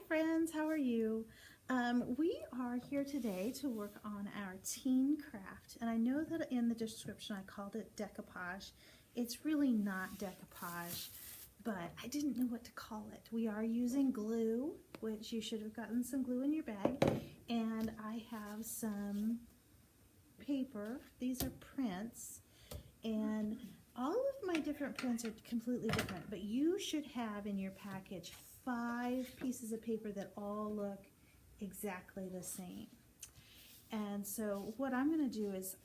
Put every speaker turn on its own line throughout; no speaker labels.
friends, how are you? We are here today to work on our teen craft, and I know that in the description I called it decoupage. It's really not decoupage, but I didn't know what to call it. We are using glue, which you should have gotten some glue in your bag, and I have some paper. These are prints, and all of my different prints are completely different, but you should have in your package 5 pieces of paper that all look exactly the same. And so what I'm going to do is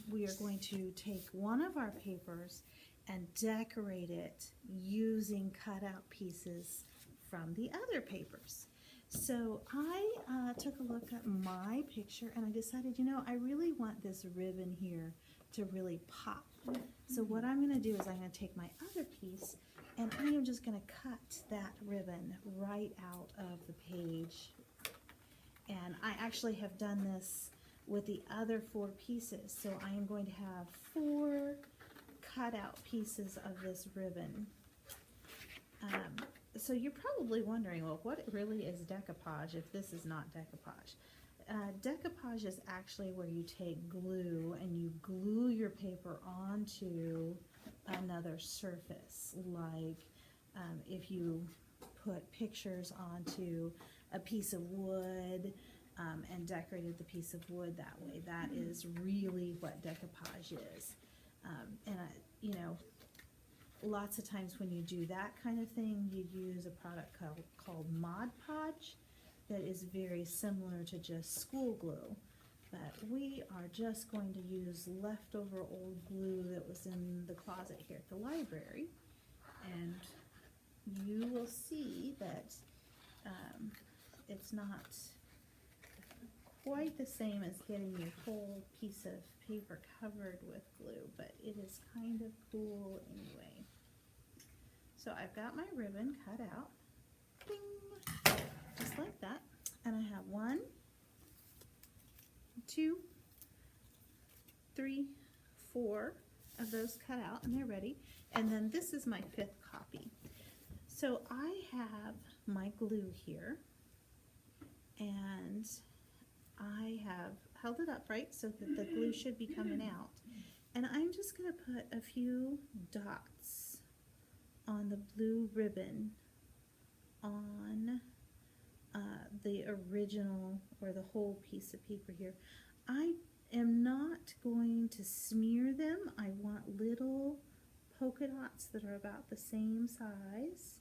we are going to take one of our papers and decorate it using cutout pieces from the other papers. So I took a look at my picture and I decided, I really want this ribbon here to really pop. So what I'm going to do is I'm going to take my other piece and I am just going to cut that ribbon right out of the page. And I actually have done this with the other 4 pieces. So I am going to have 4 cutout pieces of this ribbon. So you're probably wondering, well, what really is decoupage if this is not decoupage? Decoupage is actually where you take glue and you glue your paper onto another surface, like if you put pictures onto a piece of wood and decorated the piece of wood that way. That is really what decoupage is. Lots of times when you do that kind of thing, you use a product called Mod Podge that is very similar to just school glue. But we are just going to use leftover old glue that was in the closet here at the library. And you will see that it's not quite the same as getting your whole piece of paper covered with glue, but it is kind of cool anyway. So I've got my ribbon cut out, ding, just like that, and I have 1, 2, 3, 4 of those cut out, and they're ready. And then this is my 5th copy. So I have my glue here, and I have held it upright so that the glue should be coming out. And I'm just going to put a few dots on the blue ribbon on the original or the whole piece of paper here. I am not going to smear them. I want little polka dots that are about the same size.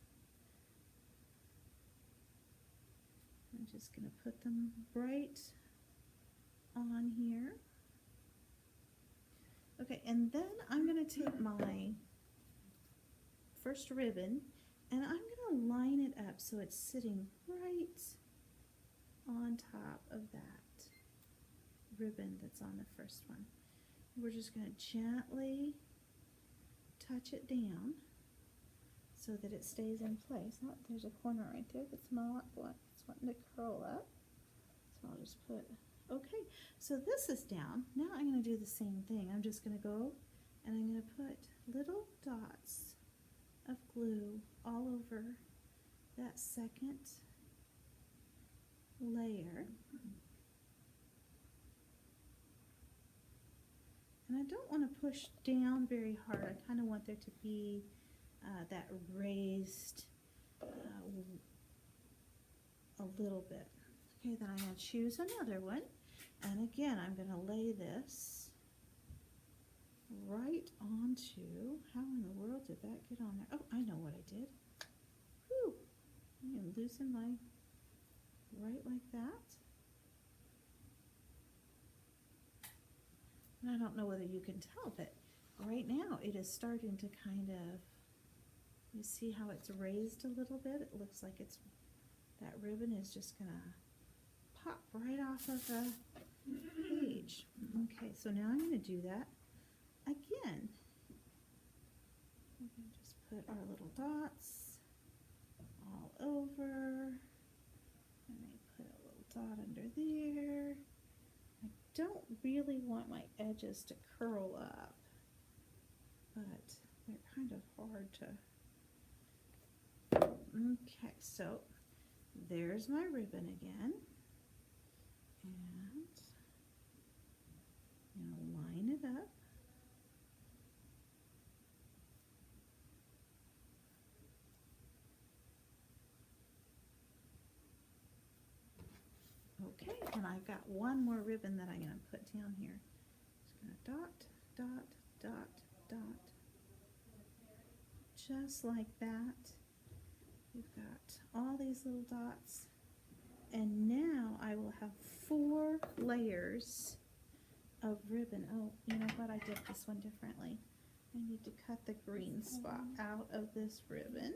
I'm just going to put them right on here. Okay, and then I'm going to take my first ribbon and I'm going to line it up so it's sitting right on top of that ribbon that's on the first one. We're just going to gently touch it down so that it stays in place. Oh, there's a corner right there that's not wanting to curl up. So I'll just put, okay, so this is down. Now I'm going to do the same thing. I'm just going to go and I'm going to put little dots of glue all over that second layer. And I don't want to push down very hard. I kind of want there to be that raised a little bit. Okay, then I'm going to choose another one. And again, I'm going to lay this right onto, how in the world did that get on there? Oh, I know what I did. Whew. I'm going to loosen my, right like that. And I don't know whether you can tell, but right now it is starting to kind of, you see how it's raised a little bit? It looks like it's, that ribbon is just going to pop right off of the page. Okay, so now I'm going to do that again. We're going to just put our little dots all over. And I put a little dot under there. I don't really want my edges to curl up, but they're kind of hard to. Okay, so there's my ribbon again. And line it up. Okay, and I've got one more ribbon that I'm going to put down here. Just going to dot, dot, dot, dot. Just like that. We've got all these little dots. And now I will have 4 layers of ribbon. Oh, you know what? I did this one differently. I need to cut the green spot out of this ribbon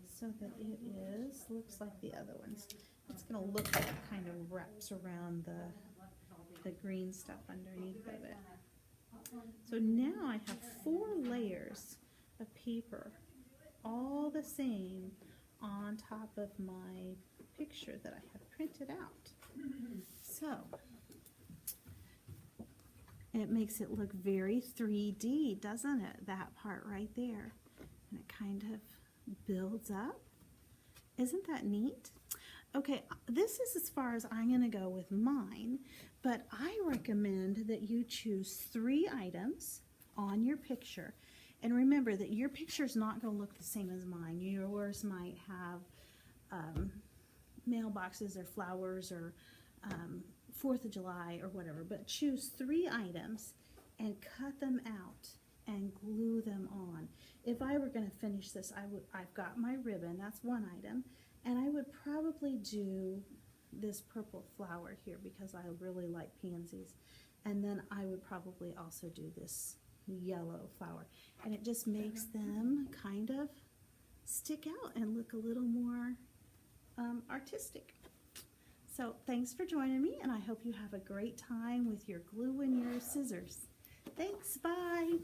so that it looks like the other ones. It's going to look like it kind of wraps around the green stuff underneath of it. So now I have 4 layers of paper, all the same, on top of my picture that I have printed out. So it makes it look very 3D, doesn't it? That part right there. And it kind of builds up. Isn't that neat? Okay, this is as far as I'm going to go with mine, but I recommend that you choose 3 items on your picture. And remember that your picture is not going to look the same as mine. Yours might have mailboxes or flowers or 4th of July or whatever, but choose 3 items and cut them out and glue them on. If I were going to finish this, I've got my ribbon, that's one item, and I would probably do this purple flower here because I really like pansies. And then I would probably also do this yellow flower. And it just makes them kind of stick out and look a little more artistic. So thanks for joining me, and I hope you have a great time with your glue and your scissors. Thanks, bye.